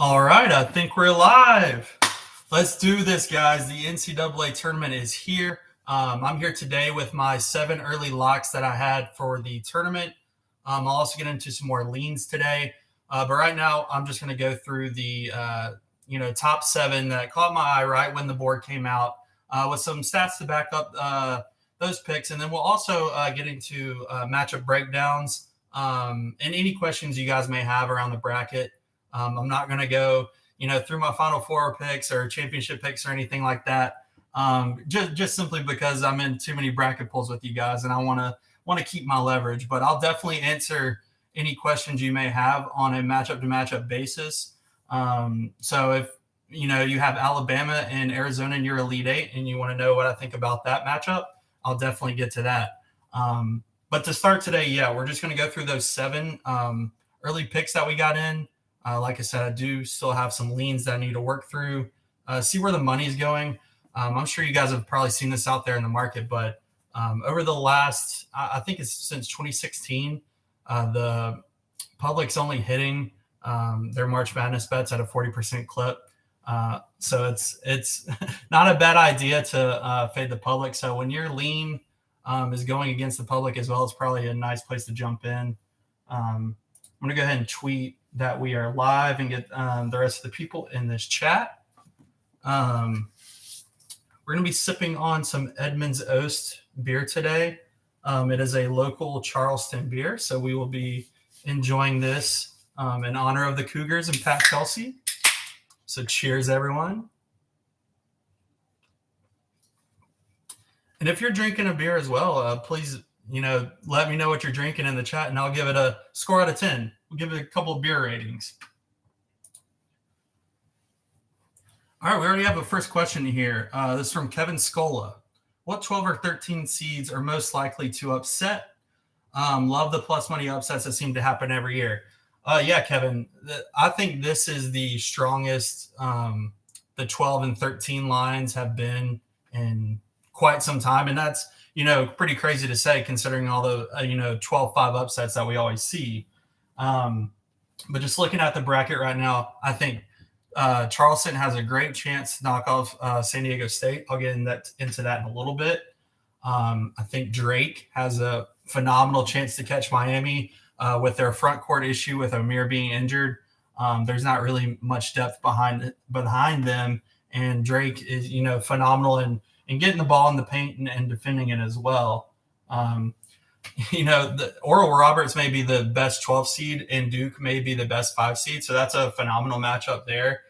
All right, I think we're live. Let's do this, guys. The NCAA tournament is here. I'm here today with my 7 early locks that I had for the tournament. I'll also get into some more leans today. But right now, I'm just going to go through the top 7 that caught my eye right when the board came out, with some stats to back up those picks, and then we'll also get into matchup breakdowns and any questions you guys may have around the bracket. I'm not going to go, through my Final Four picks or championship picks or anything like that. Just simply because I'm in too many bracket pools with you guys, and I want to keep my leverage. But I'll definitely answer any questions you may have on a matchup to matchup basis. So if you have Alabama and Arizona in your Elite Eight, and you want to know what I think about that matchup, I'll definitely get to that. But to start today, we're just going to go through those 7 early picks that we got in. Like I said, I do still have some leans that I need to work through, see where the money's going. I'm sure you guys have probably seen this out there in the market, but over the last, I think it's since 2016, the public's only hitting their March Madness bets at a 40% clip. So it's not a bad idea to fade the public. So when your lean is going against the public as well, it's probably a nice place to jump in. I'm going to go ahead and tweet that we are live and get the rest of the people in this chat. We're going to be sipping on some Edmunds Oast beer today. It is a local Charleston beer, so we will be enjoying this in honor of the Cougars and Pat Kelsey. So cheers, everyone. And if you're drinking a beer as well, please, let me know what you're drinking in the chat, and I'll give it a score out of 10. We'll give it a couple of beer ratings. All right, we already have a first question here. This is from Kevin Scola. What 12 or 13 seeds are most likely to upset? Love the plus money upsets that seem to happen every year. Kevin, I think this is the strongest the 12 and 13 lines have been in quite some time. And that's, pretty crazy to say considering all the, 12-5 upsets that we always see. But just looking at the bracket right now, I think Charleston has a great chance to knock off San Diego State. I'll get into that in a little bit. I think Drake has a phenomenal chance to catch Miami with their front court issue with Amir being injured. There's not really much depth behind them, and Drake is phenomenal in getting the ball in the paint and defending it as well. The Oral Roberts may be the best 12 seed and Duke may be the best 5 seed. So that's a phenomenal matchup there.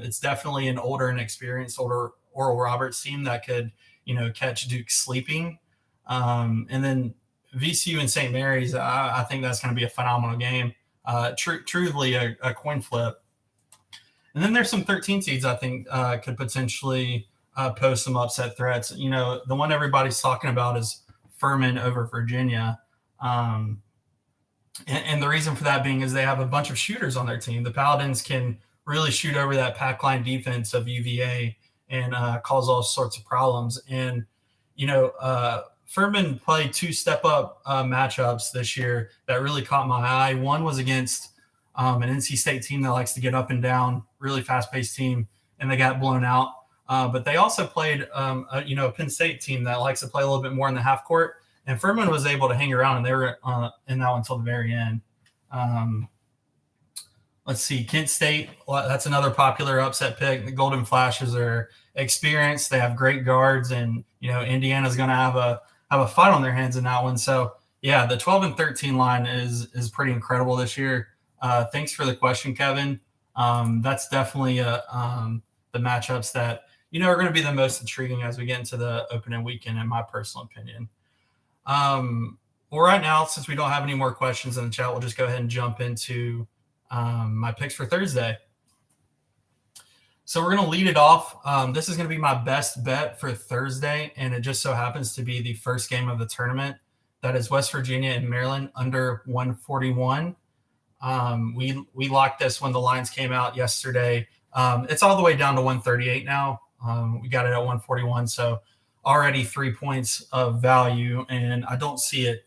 It's definitely an older and experienced Oral Roberts team that could, catch Duke sleeping. And then VCU and St. Mary's, I think that's going to be a phenomenal game. Truly a coin flip. And then there's some 13 seeds I think could potentially pose some upset threats. The one everybody's talking about is Furman over Virginia. And the reason for that being is they have a bunch of shooters on their team. The Paladins can really shoot over that pack line defense of UVA and cause all sorts of problems. And, Furman played 2 step-up matchups this year that really caught my eye. One was against an NC State team that likes to get up and down, really fast-paced team, and they got blown out. But they also played, a Penn State team that likes to play a little bit more in the half court. And Furman was able to hang around, and they were in that one until the very end. Let's see, Kent State. That's another popular upset pick. The Golden Flashes are experienced. They have great guards, and Indiana's going to have a fight on their hands in that one. So the 12 and 13 line is pretty incredible this year. Thanks for the question, Kevin. That's definitely the matchups that are going to be the most intriguing as we get into the opening weekend, in my personal opinion. Well, right now, since we don't have any more questions in the chat, we'll just go ahead and jump into my picks for Thursday. So we're going to lead it off. This is going to be my best bet for Thursday, and it just so happens to be the first game of the tournament. That is West Virginia and Maryland under 141. We locked this when the lines came out yesterday. It's all the way down to 138 now. We got it at 141, so already 3 points of value, and I don't see it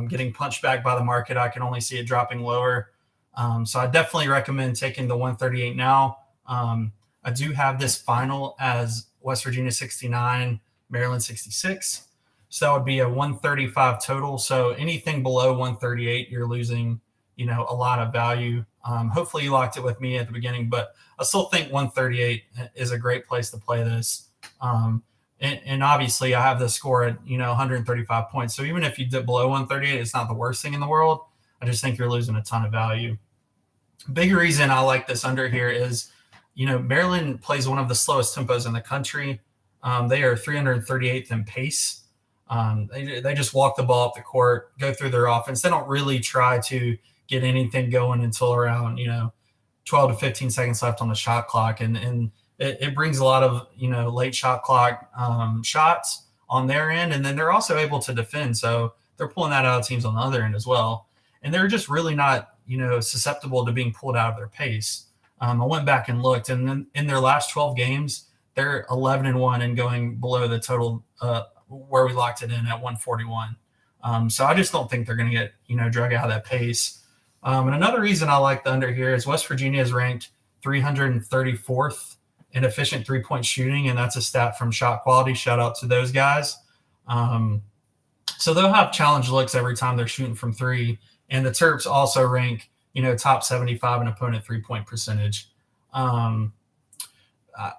getting punched back by the market. I can only see it dropping lower. So I definitely recommend taking the 138 now. I do have this final as West Virginia 69, Maryland 66. So that would be a 135 total. So anything below 138, you're losing, a lot of value. Hopefully you locked it with me at the beginning, but I still think 138 is a great place to play this. And obviously I have the score at, 135 points. So even if you dip below 138, it's not the worst thing in the world. I just think you're losing a ton of value. Big reason I like this under here is, Maryland plays one of the slowest tempos in the country. They are 338th in pace. They just walk the ball up the court, go through their offense. They don't really try to get anything going until around, 12 to 15 seconds left on the shot clock. And it brings a lot of, late shot clock shots on their end. And then they're also able to defend. So they're pulling that out of teams on the other end as well. And they're just really not, susceptible to being pulled out of their pace. I went back and looked, and then in their last 12 games, they're 11-1 and going below the total where we locked it in at 141. So I just don't think they're going to get, drug out of that pace. And another reason I like the under here is West Virginia is ranked 334th in efficient three-point shooting, and that's a stat from Shot Quality. Shout out to those guys. So they'll have challenge looks every time they're shooting from three. And the Terps also rank, top 75 in opponent three-point percentage.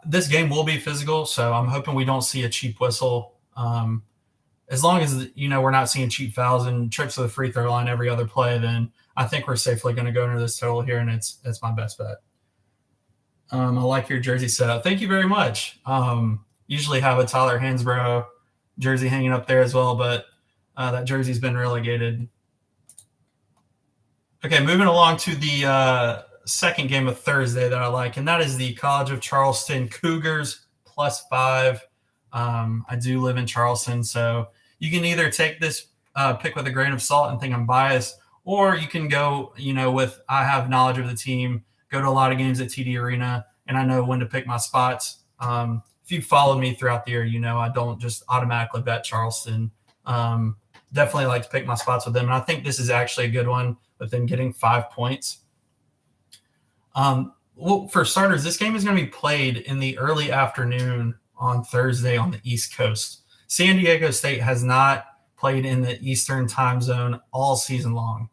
This game will be physical, so I'm hoping we don't see a cheap whistle. As long as, we're not seeing cheap fouls and trips to the free throw line every other play, then I think we're safely going to go into this total here, and it's my best bet. I like your jersey setup. Thank you very much. Usually have a Tyler Hansbrough jersey hanging up there as well, but that jersey's been relegated. Okay, moving along to the second game of Thursday that I like, and that is the College of Charleston Cougars +5. I do live in Charleston, so you can either take this pick with a grain of salt and think I'm biased, or you can go, with I have knowledge of the team, go to a lot of games at TD Arena, and I know when to pick my spots. If you've followed me throughout the year, I don't just automatically bet Charleston. Definitely like to pick my spots with them, and I think this is actually a good one with them getting 5 points. Well, for starters, this game is going to be played in the early afternoon on Thursday on the East Coast. San Diego State has not played in the Eastern time zone all season long.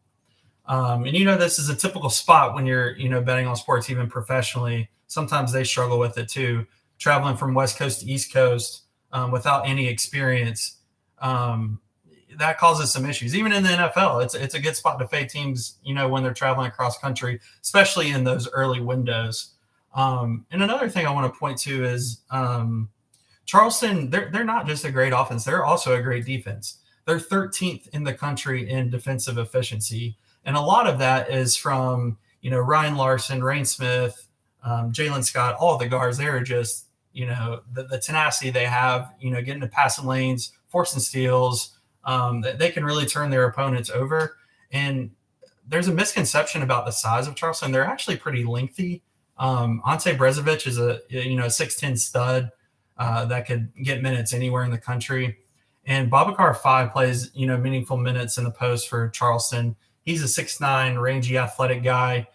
And, this is a typical spot when you're, betting on sports, even professionally. Sometimes they struggle with it too. Traveling from West Coast to East Coast without any experience, that causes some issues. Even in the NFL, it's a good spot to fade teams, when they're traveling across country, especially in those early windows. And another thing I want to point to is Charleston, they're not just a great offense. They're also a great defense. They're 13th in the country in defensive efficiency. And a lot of that is from, Ryan Larson, Rain Smith, Jalen Scott, all the guards. They're just, the tenacity they have, getting to passing lanes, forcing steals. They can really turn their opponents over. And there's a misconception about the size of Charleston. They're actually pretty lengthy. Ante Brezovic is a 6'10" stud that could get minutes anywhere in the country. And Babacar 5 plays, meaningful minutes in the post for Charleston. He's a 6'9", rangy, athletic guy,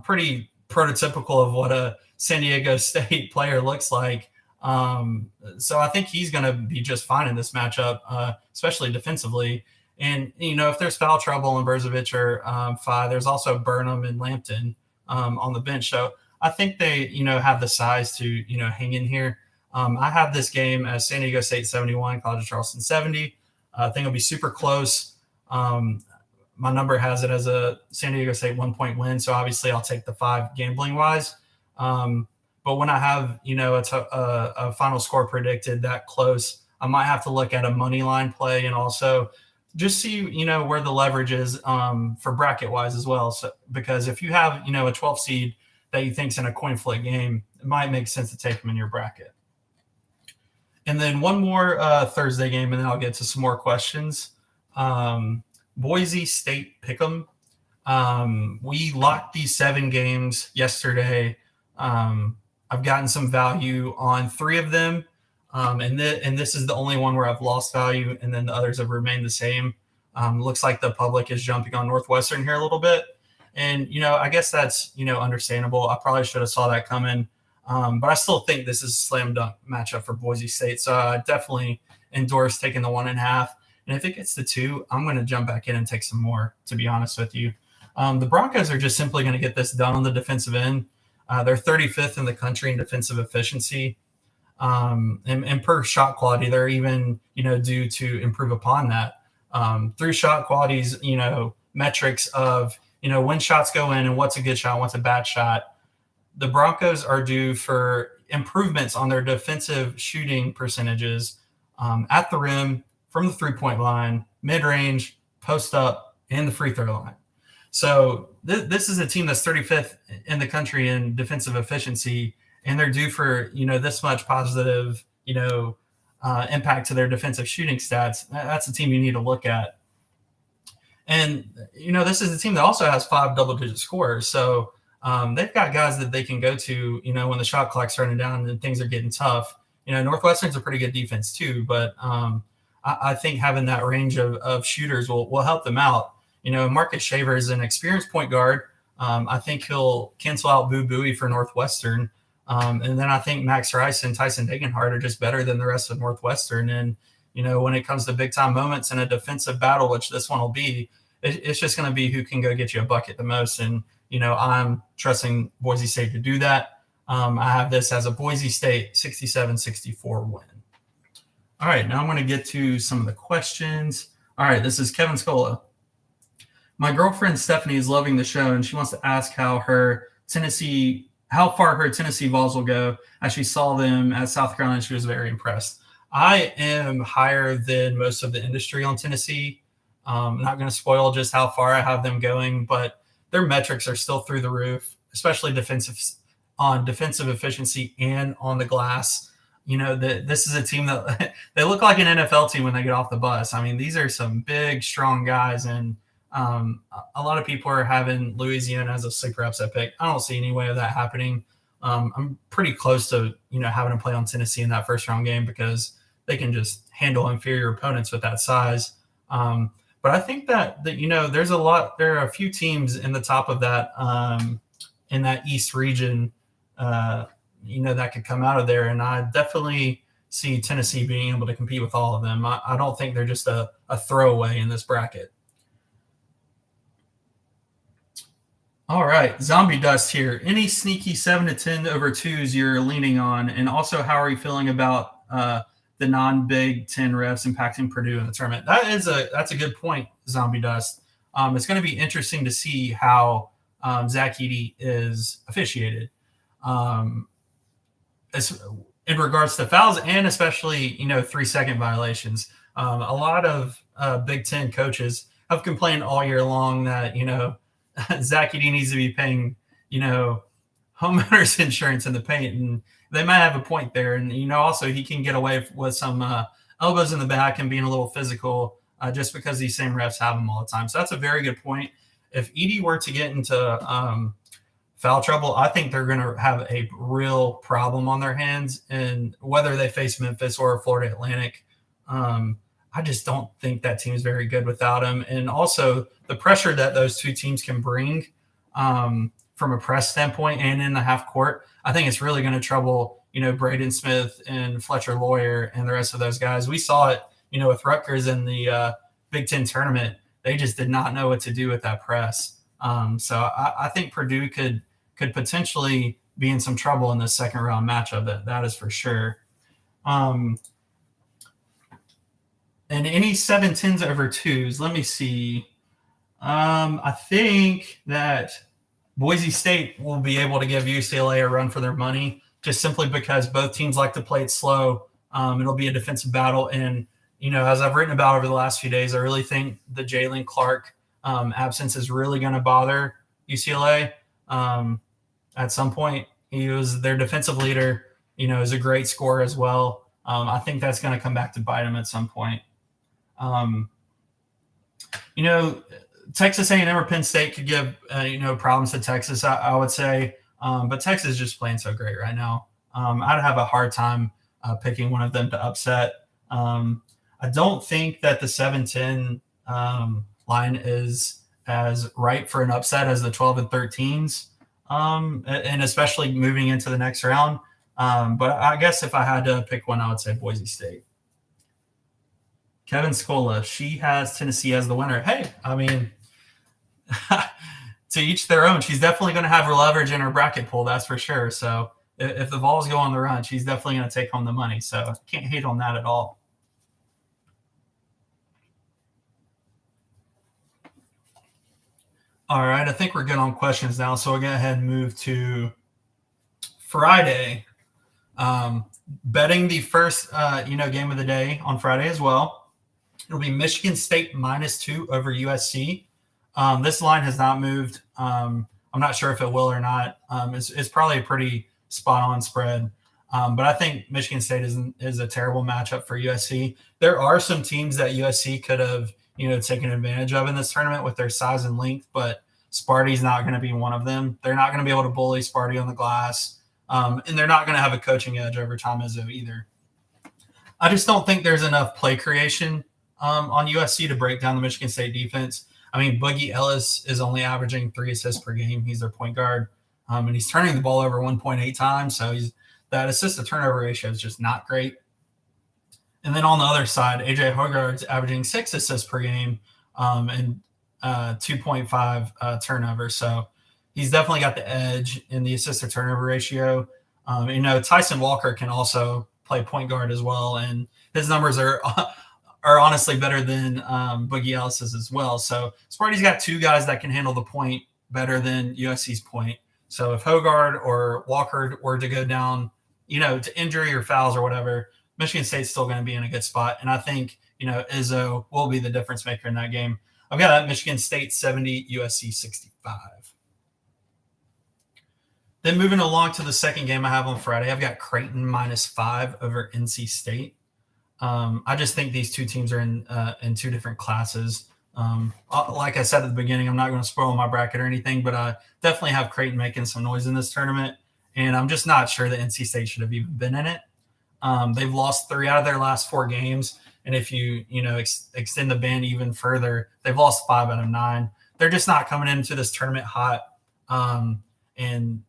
pretty prototypical of what a San Diego State player looks like. So I think he's going to be just fine in this matchup, especially defensively. And, if there's foul trouble in Berzovic or 5, there's also Burnham and Lampton on the bench. So I think they, have the size to, hang in here. I have this game as San Diego State 71, College of Charleston 70. I think it'll be super close. My number has it as a San Diego State 1-point win. So obviously I'll take the 5 gambling wise. But when I have, a final score predicted that close, I might have to look at a money line play and also just see, where the leverage is for bracket wise as well. So because if you have, a 12 seed that you think's in a coin flip game, it might make sense to take them in your bracket. And then one more Thursday game, and then I'll get to some more questions. Boise State Pick'em. We locked these 7 games yesterday. I've gotten some value on 3 of them, and this is the only one where I've lost value, and then the others have remained the same. Looks like the public is jumping on Northwestern here a little bit. And, I guess that's, understandable. I probably should have saw that coming. But I still think this is a slam dunk matchup for Boise State. So I definitely endorse taking the 1.5. And if it gets to 2, I'm going to jump back in and take some more, to be honest with you. The Broncos are just simply going to get this done on the defensive end. They're 35th in the country in defensive efficiency. And per shot quality, they're even, due to improve upon that. Through shot qualities, metrics of, when shots go in and what's a good shot, what's a bad shot. The Broncos are due for improvements on their defensive shooting percentages at the rim, from the three-point line, mid-range, post-up, and the free throw line. So this is a team that's 35th in the country in defensive efficiency, and they're due for, this much positive, impact to their defensive shooting stats. That's a team you need to look at. And, this is a team that also has 5 double-digit scorers. So they've got guys that they can go to, when the shot clock's running down and things are getting tough. Northwestern's a pretty good defense too, but I think having that range of shooters will help them out. Marcus Shaver is an experienced point guard. I think he'll cancel out Boo Buie for Northwestern. And then I think Max Rice and Tyson Degenhardt are just better than the rest of Northwestern. And, when it comes to big time moments in a defensive battle, which this one will be, it's just going to be who can go get you a bucket the most. And, I'm trusting Boise State to do that. I have this as a Boise State 67-64 win. All right, now I'm going to get to some of the questions. All right, this is Kevin Scola. My girlfriend Stephanie is loving the show, and she wants to ask how far her Tennessee Vols will go. As she saw them at South Carolina, she was very impressed. I am higher than most of the industry on Tennessee. I'm not going to spoil just how far I have them going, but their metrics are still through the roof, especially defensive efficiency and on the glass. This is a team that they look like an NFL team when they get off the bus. I mean, these are some big, strong guys, and a lot of people are having Louisiana as a sleeper upset pick. I don't see any way of that happening. I'm pretty close to, having to play on Tennessee in that first round game because they can just handle inferior opponents with that size. But I think that there are a few teams in the top of that, in that East region, that could come out of there. And I definitely see Tennessee being able to compete with all of them. I don't think they're just a throwaway in this bracket. All right, Zombie Dust here. Any sneaky 7-10 over 2s you're leaning on? And also, how are you feeling about the non-Big Ten refs impacting Purdue in the tournament? That's a good point, Zombie Dust. It's going to be interesting to see how Zach Edey is officiated. In regards to fouls and especially, 3-second violations. A lot of Big Ten coaches have complained all year long that, Zach Edey needs to be paying, homeowners insurance in the paint. And they might have a point there. And, also he can get away with some elbows in the back and being a little physical just because these same refs have them all the time. So that's a very good point. If Edey were to get into foul trouble, I think they're going to have a real problem on their hands. And whether they face Memphis or Florida Atlantic, I just don't think that team is very good without him. And also the pressure that those two teams can bring from a press standpoint and in the half court, I think it's really going to trouble, Braden Smith and Fletcher Lawyer and the rest of those guys. We saw it, with Rutgers in the Big Ten tournament. They just did not know what to do with that press. So I think Purdue could potentially be in some trouble in this second round matchup. That is for sure. And any 7-10s over 2s, let me see. I think that Boise State will be able to give UCLA a run for their money just simply because both teams like to play it slow. It'll be a defensive battle. And, as I've written about over the last few days, I really think the Jalen Clark absence is really going to bother UCLA. At some point, he was their defensive leader, is a great scorer as well. I think that's going to come back to bite him at some point. Texas A&M or Penn State could give, problems to Texas, I would say. But Texas is just playing so great right now. I'd have a hard time picking one of them to upset. I don't think that the 7-10 line is as ripe for an upset as the 12 and 13s, and especially moving into the next round. But I guess if I had to pick one, I would say Boise State. Kevin Scola, she has Tennessee as the winner. Hey, I mean, to each their own. She's definitely going to have her leverage in her bracket pool, that's for sure. So if the Vols go on the run, she's definitely going to take home the money. So can't hate on that at all. All right, I think we're good on questions now. So we'll go ahead and move to Friday. Betting the first, game of the day on Friday as well. It'll be Michigan State -2 over USC. This line has not moved. I'm not sure if it will or not. It's probably a pretty spot-on spread. But I think Michigan State is a terrible matchup for USC. There are some teams that USC could have, taken advantage of in this tournament with their size and length, but Sparty's not going to be one of them. They're not going to be able to bully Sparty on the glass, and they're not going to have a coaching edge over Tom Izzo either. I just don't think there's enough play creation on USC to break down the Michigan State defense. I mean, Boogie Ellis is only averaging 3 assists per game. He's their point guard, and he's turning the ball over 1.8 times. So that assist-to-turnover ratio is just not great. And then on the other side, A.J. Hogarth's averaging 6 assists per game and 2.5 turnovers. So he's definitely got the edge in the assist-to-turnover ratio. Tyson Walker can also play point guard as well, and his numbers are honestly better than Boogie Ellis's as well. So Sparty's got 2 guys that can handle the point better than USC's point. So if Hogarth or Walker were to go down, to injury or fouls or whatever, Michigan State's still going to be in a good spot. And I think, Izzo will be the difference maker in that game. I've got that Michigan State 70, USC 65. Then moving along to the second game I have on Friday, I've got Creighton -5 over NC State. I just think these two teams are in 2 different classes. Like I said at the beginning, I'm not going to spoil my bracket or anything, but I definitely have Creighton making some noise in this tournament, and I'm just not sure that NC State should have even been in it. They've lost 3 out of their last 4 games, and if you extend the band even further, they've lost 5 out of 9. They're just not coming into this tournament hot, and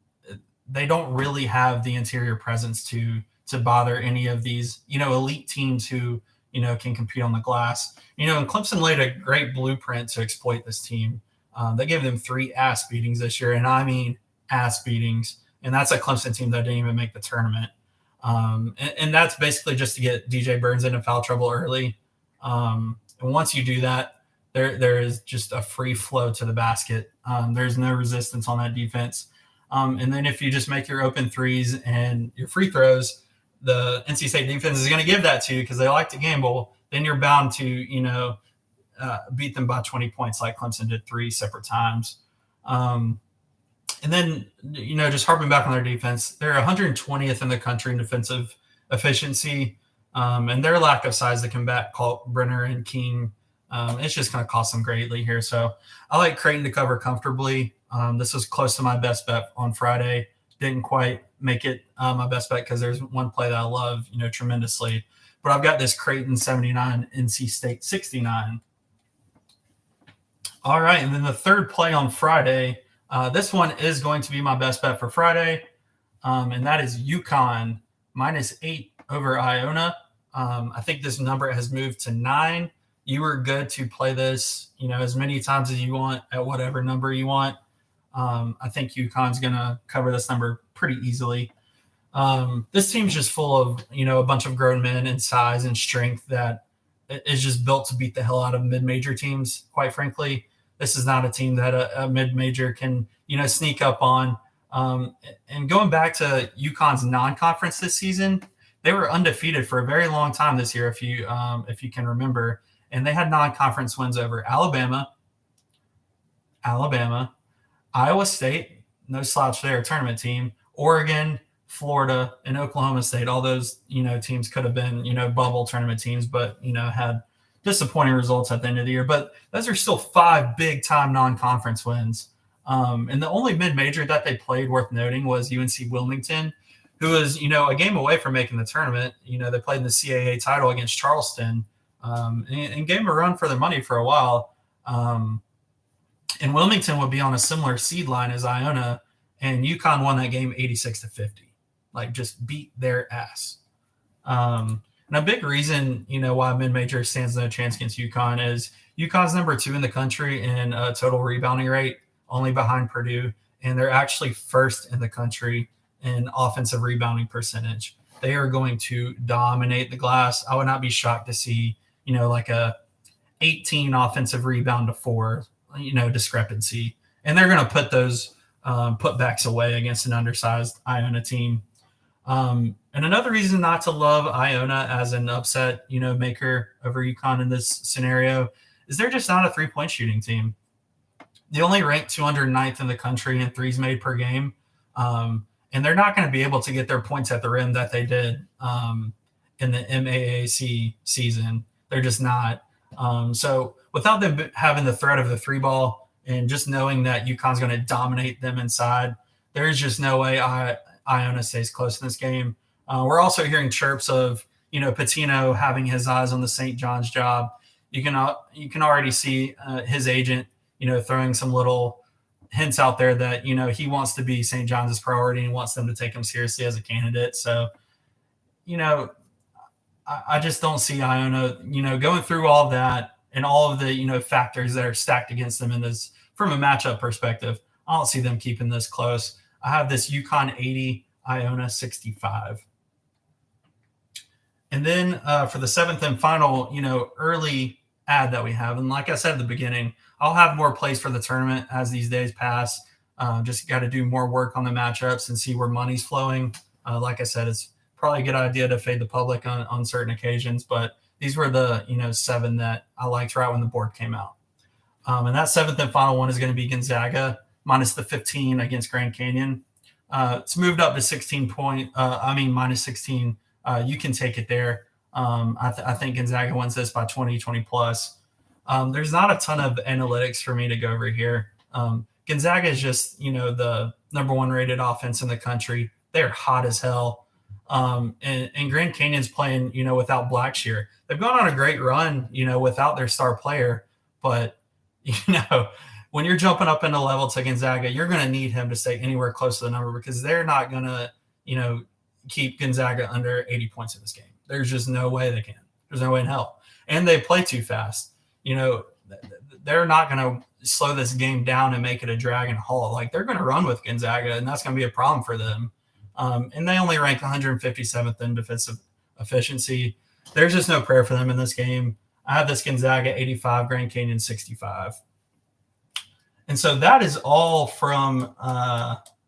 they don't really have the interior presence to bother any of these, elite teams who, can compete on the glass. And Clemson laid a great blueprint to exploit this team. They gave them 3 ass beatings this year, and I mean ass beatings. And that's a Clemson team that didn't even make the tournament. And that's basically just to get DJ Burns into foul trouble early. And once you do that, there is just a free flow to the basket. There's no resistance on that defense. And then if you just make your open threes and your free throws, the NC State defense is going to give that to you because they like to gamble. Then you're bound to, beat them by 20 points like Clemson did 3 separate times. And then, just harping back on their defense, they're 120th in the country in defensive efficiency. And their lack of size to combat Brenner and King, it's just going to cost them greatly here. So I like Creighton to cover comfortably. This was close to my best bet on Friday. Didn't quite make it my best bet because there's one play that I love, tremendously. But I've got this Creighton 79, NC State 69. All right, and then the third play on Friday, this one is going to be my best bet for Friday, and that is UConn -8 over Iona. I think this number has moved to 9. You are good to play this, as many times as you want at whatever number you want. I think UConn's going to cover this number pretty easily. This team's just full of, a bunch of grown men in size and strength that is just built to beat the hell out of mid-major teams, quite frankly. This is not a team that a mid-major can, sneak up on. And going back to UConn's non-conference this season, they were undefeated for a very long time this year, if you can remember. And they had non-conference wins over Alabama, Iowa State, no slouch there, tournament team, Oregon, Florida, and Oklahoma State. All those, teams could have been, bubble tournament teams, but, had disappointing results at the end of the year. But those are still 5 big-time non-conference wins. And the only mid-major that they played worth noting was UNC Wilmington, who was, a game away from making the tournament. They played in the CAA title against Charleston and gave them a run for their money for a while. And Wilmington would be on a similar seed line as Iona, and UConn won that game 86-50. Like, just beat their ass. And a big reason, why mid-major stands no chance against UConn is UConn's number 2 in the country in total rebounding rate, only behind Purdue, and they're actually first in the country in offensive rebounding percentage. They are going to dominate the glass. I would not be shocked to see, like a 18 offensive rebound to 4, discrepancy. And they're going to put those putbacks away against an undersized Iona team. And another reason not to love Iona as an upset, maker over UConn in this scenario is they're just not a three-point shooting team. They only rank 209th in the country in threes made per game. And they're not going to be able to get their points at the rim that they did in the MAAC season. They're just not. So without them having the threat of the three ball and just knowing that UConn's going to dominate them inside, there's just no way Iona stays close in this game. We're also hearing chirps of, Patino having his eyes on the St. John's job. You can already see his agent, throwing some little hints out there that, he wants to be St. John's priority and wants them to take him seriously as a candidate. So, I just don't see Iona, going through all that and all of the, factors that are stacked against them in this from a matchup perspective. I don't see them keeping this close. I have this UConn 80, Iona 65. And then for the seventh and final, early ad that we have, and like I said at the beginning, I'll have more plays for the tournament as these days pass. Just got to do more work on the matchups and see where money's flowing. Like I said, it's probably a good idea to fade the public on certain occasions, but these were the 7 that I liked right when the board came out. And that seventh and final one is going to be Gonzaga minus the 15 against Grand Canyon. It's moved up to 16 minus 16. You can take it there. I think Gonzaga wins this by 20 plus. There's not a ton of analytics for me to go over here. Gonzaga is just, the number 1 rated offense in the country. They're hot as hell. And Grand Canyon's playing, without Blackshear. They've gone on a great run, without their star player. But, when you're jumping up into level to Gonzaga, you're going to need him to stay anywhere close to the number because they're not going to, keep Gonzaga under 80 points in this game. There's just no way they can. There's no way in hell. And they play too fast. They're not going to slow this game down and make it a drag and haul. Like, they're going to run with Gonzaga, and that's going to be a problem for them. And they only rank 157th in defensive efficiency. There's just no prayer for them in this game. I have this Gonzaga 85, Grand Canyon 65. And so that is all from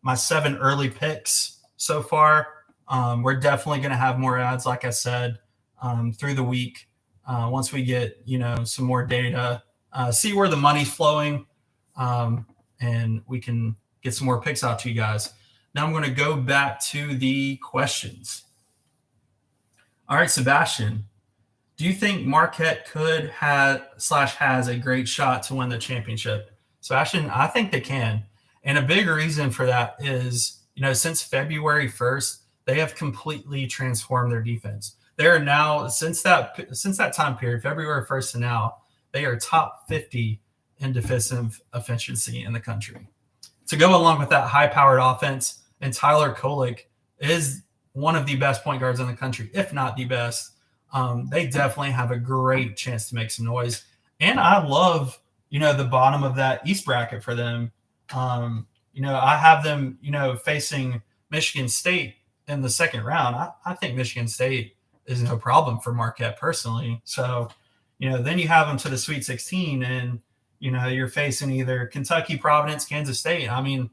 my 7 early picks so far. We're definitely going to have more ads, like I said, through the week. Once we get, some more data, see where the money's flowing, and we can get some more picks out to you guys. Now I'm going to go back to the questions. All right, Sebastian, do you think Marquette could has a great shot to win the championship? Sebastian, I think they can. And a big reason for that is, since February 1st, they have completely transformed their defense. They are now, since that time period, February 1st to now, they are top 50 in defensive efficiency in the country. To go along with that high-powered offense, and Tyler Kolek is one of the best point guards in the country, if not the best. They definitely have a great chance to make some noise. And I love, the bottom of that East bracket for them. I have them, facing Michigan State in the second round. I think Michigan State is no problem for Marquette personally. So, then you have them to the Sweet 16 and, you're facing either Kentucky, Providence, Kansas State. I mean,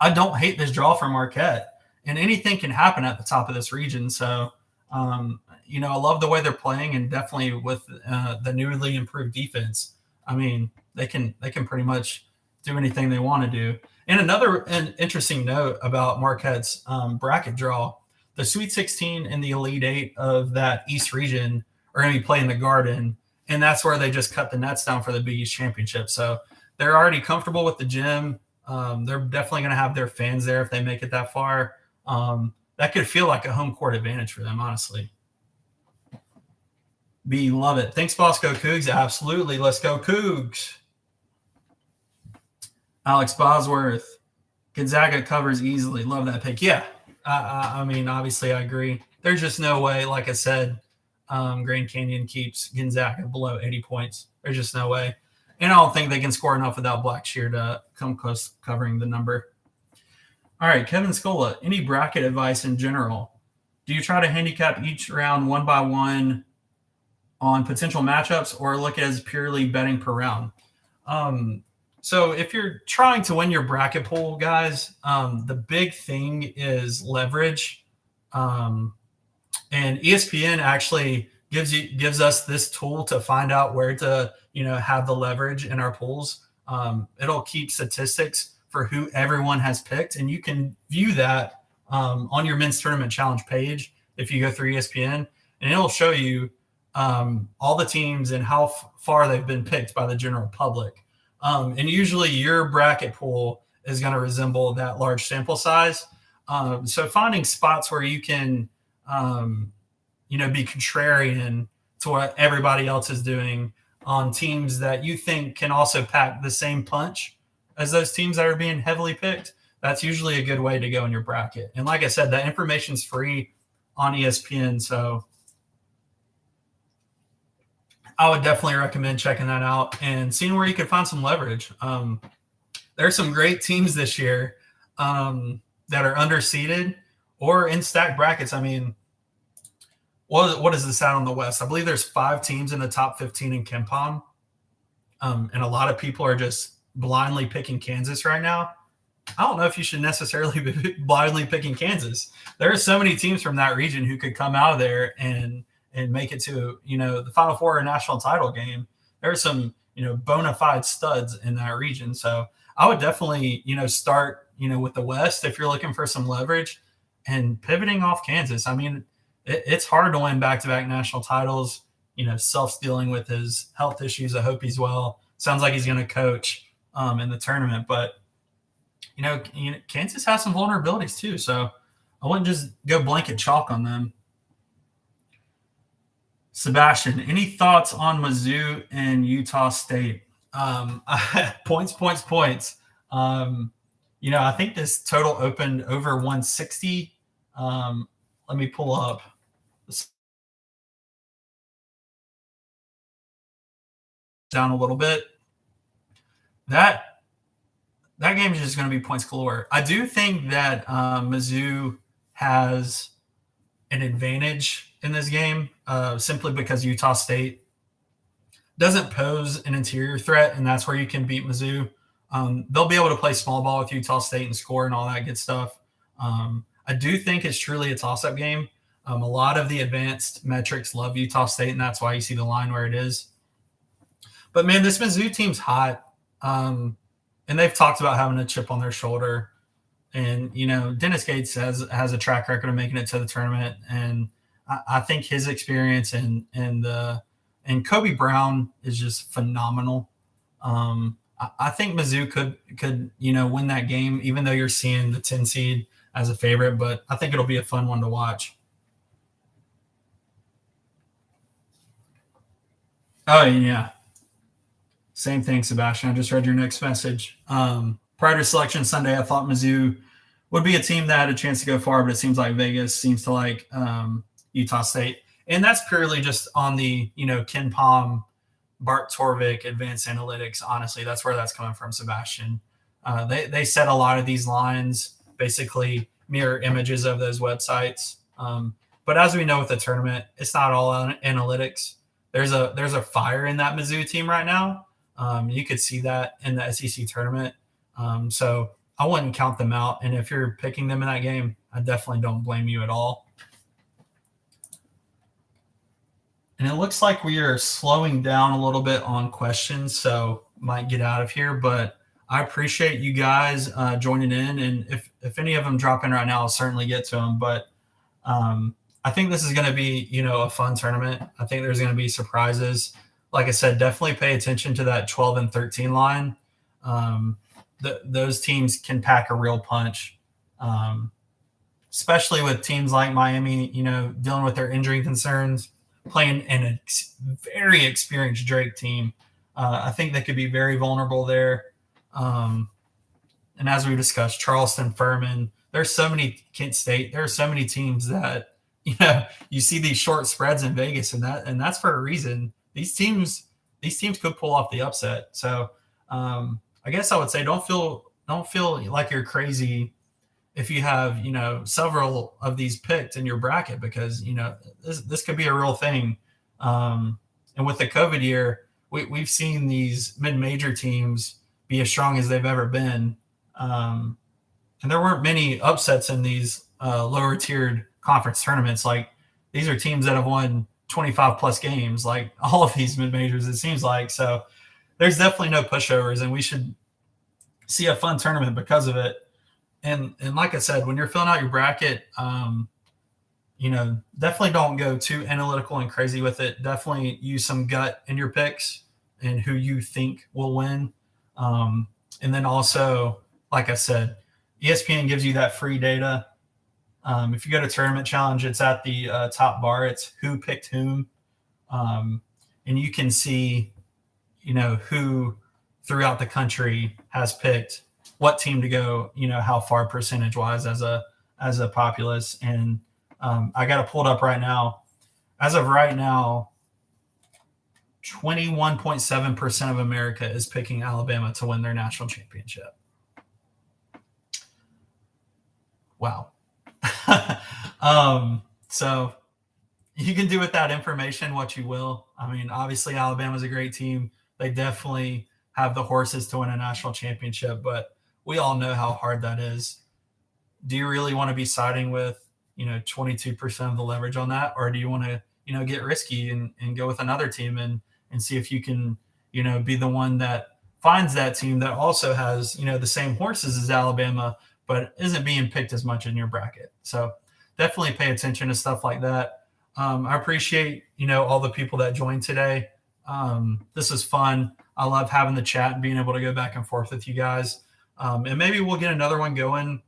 I don't hate this draw for Marquette, and anything can happen at the top of this region. So, I love the way they're playing, and definitely with the newly improved defense. I mean, they can pretty much do anything they want to do. And an interesting note about Marquette's bracket draw, the Sweet 16 and the Elite 8 of that East region are going to be playing the Garden, and that's where they just cut the nets down for the Big East Championship. So they're already comfortable with the gym. They're definitely going to have their fans there if they make it that far. That could feel like a home court advantage for them, honestly. B, love it. Thanks, boss. Go Cougs. Absolutely. Let's go Cougs. Alex Bosworth. Gonzaga covers easily. Love that pick. Yeah. I mean, obviously, I agree. There's just no way, like I said, Grand Canyon keeps Gonzaga below 80 points. There's just no way. And I don't think they can score enough without Blackshear to come close covering the number. All right, Kevin Scola, any bracket advice in general? Do you try to handicap each round one by one on potential matchups or look as purely betting per round? So if you're trying to win your bracket pool, guys, the big thing is leverage. And ESPN actually gives us this tool to find out where to have the leverage in our pools. It'll keep statistics for who everyone has picked, and you can view that on your men's tournament challenge page if you go through ESPN, and it'll show you all the teams and how far they've been picked by the general public. And usually your bracket pool is going to resemble that large sample size. So finding spots where you can, be contrarian to what everybody else is doing on teams that you think can also pack the same punch as those teams that are being heavily picked, that's usually a good way to go in your bracket. And like I said, that information's free on ESPN. So I would definitely recommend checking that out and seeing where you can find some leverage. There are some great teams this year that are underseeded or in stacked brackets. I mean, what is the stat on the West? I believe there's 5 teams in the top 15 in KenPom. And a lot of people are just blindly picking Kansas right now. I don't know if you should necessarily be blindly picking Kansas. There are so many teams from that region who could come out of there and make it to, the Final Four or national title game. There are some, bona fide studs in that region. So I would definitely, start, with the West if you're looking for some leverage and pivoting off Kansas. I mean, it's hard to win back-to-back national titles. Self's dealing with his health issues. I hope he's well. Sounds like he's going to coach in the tournament. But, Kansas has some vulnerabilities too. So I wouldn't just go blanket chalk on them. Sebastian, any thoughts on Mizzou and Utah State? Points. I think this total opened over 160. Let me pull up down a little bit. That game is just going to be points galore. I do think that Mizzou has an advantage in this game simply because Utah State doesn't pose an interior threat, and that's where you can beat Mizzou. They'll be able to play small ball with Utah State and score and all that good stuff. I do think it's truly a toss-up game. A lot of the advanced metrics love Utah State, and that's why you see the line where it is. But, man, this Mizzou team's hot, and they've talked about having a chip on their shoulder. And, Dennis Gates has a track record of making it to the tournament, and I think his experience and Kobe Brown is just phenomenal. I think Mizzou could win that game, even though you're seeing the 10 seed as a favorite, but I think it'll be a fun one to watch. Oh, yeah. Same thing, Sebastian. I just read your next message. Prior to Selection Sunday, I thought Mizzou would be a team that had a chance to go far, but it seems like Vegas seems to like Utah State. And that's purely just on the, KenPom, Bart Torvik, Advanced Analytics. Honestly, that's where that's coming from, Sebastian. They set a lot of these lines, basically mirror images of those websites. But as we know with the tournament, it's not all analytics. There's a fire in that Mizzou team right now. You could see that in the SEC tournament. So I wouldn't count them out. And if you're picking them in that game, I definitely don't blame you at all. And it looks like we are slowing down a little bit on questions, so might get out of here. But I appreciate you guys joining in. And if any of them drop in right now, I'll certainly get to them. But I think this is going to be, a fun tournament. I think there's going to be surprises. Like I said, definitely pay attention to that 12 and 13 line. Those teams can pack a real punch, especially with teams like Miami, dealing with their injury concerns, playing in a very experienced Drake team. I think they could be very vulnerable there. And as we discussed, Charleston, Furman, there's so many, Kent State, there are so many teams that, you see these short spreads in Vegas, and that's for a reason. These teams could pull off the upset. So I guess I would say don't feel like you're crazy if you have several of these picked in your bracket, because this could be a real thing. And with the COVID year, we've seen these mid-major teams be as strong as they've ever been. And there weren't many upsets in these lower tiered conference tournaments. Like, these are teams that have won 25 plus games, like all of these mid majors, it seems like. So there's definitely no pushovers, and we should see a fun tournament because of it. And like I said, when you're filling out your bracket, definitely don't go too analytical and crazy with it. Definitely use some gut in your picks and who you think will win. And then also, like I said, ESPN gives you that free data. If you go to Tournament Challenge, it's at the top bar. It's who picked whom. And you can see, who throughout the country has picked what team to go, how far percentage wise as a populace. And I got it pulled up right now. As of right now, 21.7% of America is picking Alabama to win their national championship. Wow. So you can do with that information what you will. I mean, obviously Alabama's a great team. They definitely have the horses to win a national championship, but we all know how hard that is. Do you really want to be siding with, 22% of the leverage on that? Or do you want to, get risky and go with another team and see if you can, be the one that finds that team that also has, the same horses as Alabama, but isn't being picked as much in your bracket. So definitely pay attention to stuff like that. I appreciate, all the people that joined today. This is fun. I love having the chat and being able to go back and forth with you guys. And maybe we'll get another one going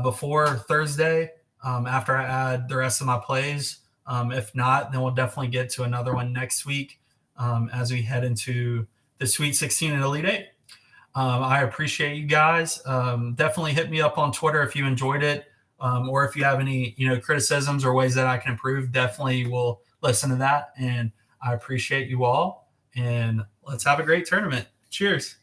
before Thursday after I add the rest of my plays. If not, then we'll definitely get to another one next week as we head into the Sweet 16 and Elite 8. I appreciate you guys. Definitely hit me up on Twitter if you enjoyed it, or if you have any, criticisms or ways that I can improve. Definitely will listen to that. And I appreciate you all. And let's have a great tournament. Cheers.